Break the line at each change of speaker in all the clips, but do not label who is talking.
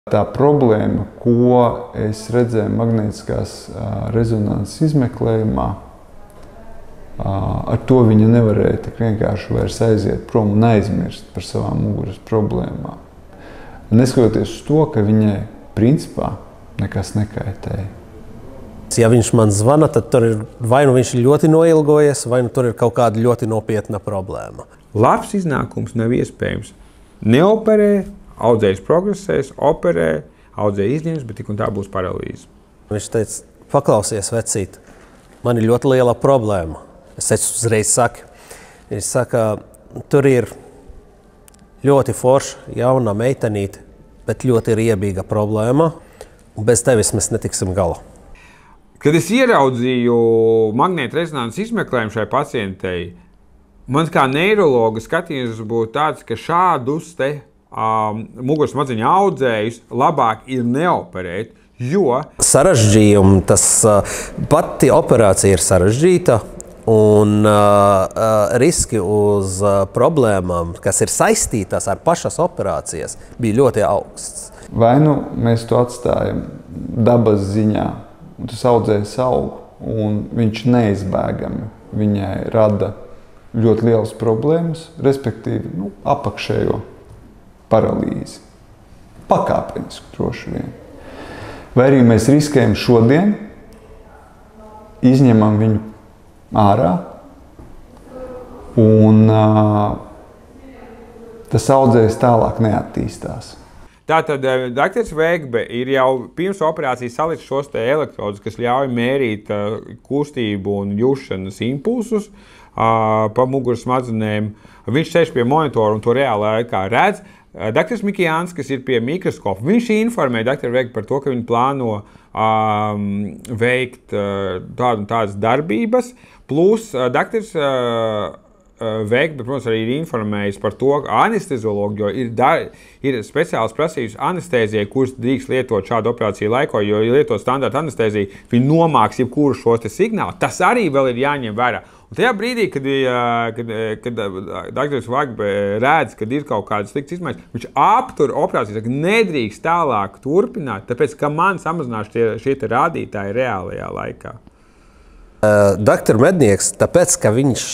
Tā problēma, ko es redzēju magnētiskās rezonanses izmeklējumā, ar to viņa nevarēja tik vienkārši vairs aiziet prom un aizmirst par savām muguras problēmām. Neskatoties uz to, ka viņai principā nekas nekaitēja.
Ja viņš man zvana, tad tur ir vai nu viņš ir ļoti noilgojies, vai nu tur ir kaut kāda ļoti nopietna problēma.
Labs iznākums nav iespējams. Neoperē, audzējs progresēs, operē, audzēja izņems, bet tik un tā būs paralīze.
Viņš teica, paklausies, vecīt, man ir ļoti liela problēma. Es teicu, uzreiz saku. Viņš saka, tur ir ļoti forša, jauna meitenīte, bet ļoti riebīga problēma, un bez tevis mēs netiksim galā.
Kad es ieraudzīju magnēta rezonanses izmeklējumu šai pacientei, man kā neirologa skatījums būtu tāds, ka šādus te muguras smadzeņu audzējus labāk ir neoperēt, jo
sarežģījumi, pati operācija ir sarežģīta, un riski uz problēmām, kas ir saistītās ar pašas operācijas, bija ļoti augsts.
Vai nu mēs to atstājam dabas ziņā, un tas audzējs aug, un viņš neizbēgami viņai rada ļoti lielas problēmas, respektīvi apakšējo paralīzi. Pakāpeniski droši vien. Vai arī mēs riskējam šodien, izņemam viņu ārā, un tas audzējs tālāk neattīstās.
Tātad dr. Vegbe ir jau pirms operācijas salicis šos te elektrodus, kas ļauj mērīt kustību un jušanas impulsus pa muguras smadzenēm. Viņš sēž pie monitora un to reālā laikā redz. Dr. Mikijāns, kas ir pie mikroskopa, viņš informē dr. Vegbe par to, ka viņi plāno veikt tādas darbības, plus dr. Vegbe, protams, arī ir informējis par to, ka anesteziologi, jo ir speciāls prasības anestēzijai, kuras drīkst lietot šādu operāciju laikā, jo, ja lietot standarta anestēziju, viņi nomāks jebkuru šos te signālu. Tas arī vēl ir jāņem vērā. Un tajā brīdī, kad dr. Vegbe redz, kad ir kaut kādas sliktas izmaiņas, viņš aptur operāciju, saka, nedrīkst tālāk turpināt, tāpēc, ka man samazinās šie te rādītāji reālajā laikā.
Dr. Mednieks, tāpēc, ka viņš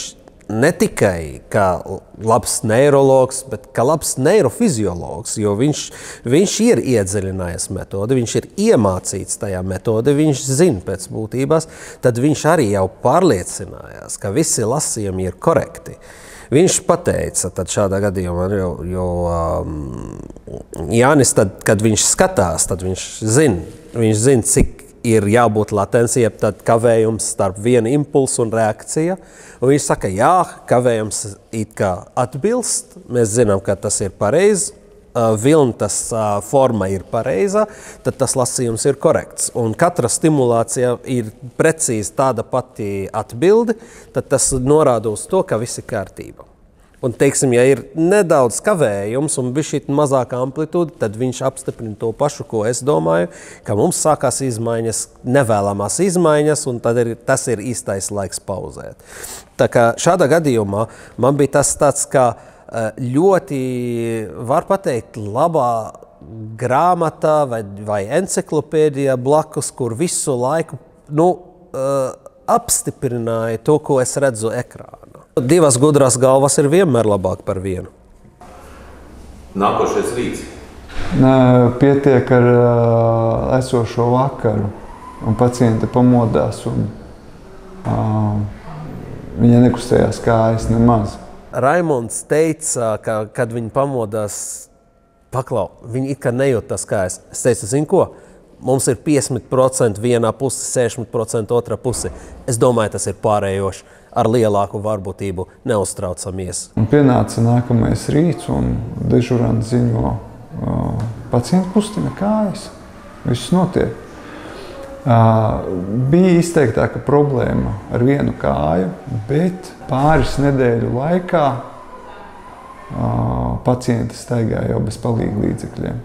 ne tikai kā labs neirologs, bet kā labs neirofiziologs, jo viņš ir iedziļinājies metodi, viņš ir iemācīts tajā metodi, viņš zina pēc būtības, tad viņš arī jau pārliecinājās, ka visi lasījumi ir korekti. Viņš pateica tad šādā gadījumā, jo Jānis, tad, kad viņš skatās, tad viņš zina, cik ir jābūt latencija, tad kavējums starp vienu impulsu un reakciju. Un viņš saka, jā, kavējums it kā atbilst, mēs zinām, ka tas ir pareizi, vilnas forma ir pareiza, tad tas lasījums ir korekts. Un katra stimulācija ir precīzi tāda pati atbildi, tad tas norāda uz to, ka viss ir kārtība. Un, teiksim, ja ir nedaudz kavējums un bišķīt mazāka amplitūda, tad viņš apstiprina to pašu, ko es domāju, ka mums sākās izmaiņas, nevēlamās izmaiņas, un tad tas ir īstais laiks pauzēt. Tā kā šādā gadījumā man bija tas tāds, kā ļoti, var pateikt, labā grāmatā vai enciklopēdijā blakus, kur visu laiku apstiprināja to, ko es redzu ekrānā. Divas gudrās galvas ir vienmēr labāk par vienu.
Nākošais rīts.
Pietiek ar esošo vakaru, un paciente pamodās, un viņa nekustējās kājas nemaz.
Raimonds teica, ka, kad viņa pamodās, paklau, viņa it kā nejūt tās kājas. Es teicu, zini ko? Mums ir 50% vienā pusi, 60% otrā pusi. Es domāju, tas ir pārējoši. Ar lielāku varbūtību neuztraucamies.
Un pienāca nākamais rīts, un dežurants ziņo, pacienti kustina kājas. Viss notiek. Bija izteiktāka problēma ar vienu kāju, bet pāris nedēļu laikā pacienti staigāja jau bez palīga līdzekļiem.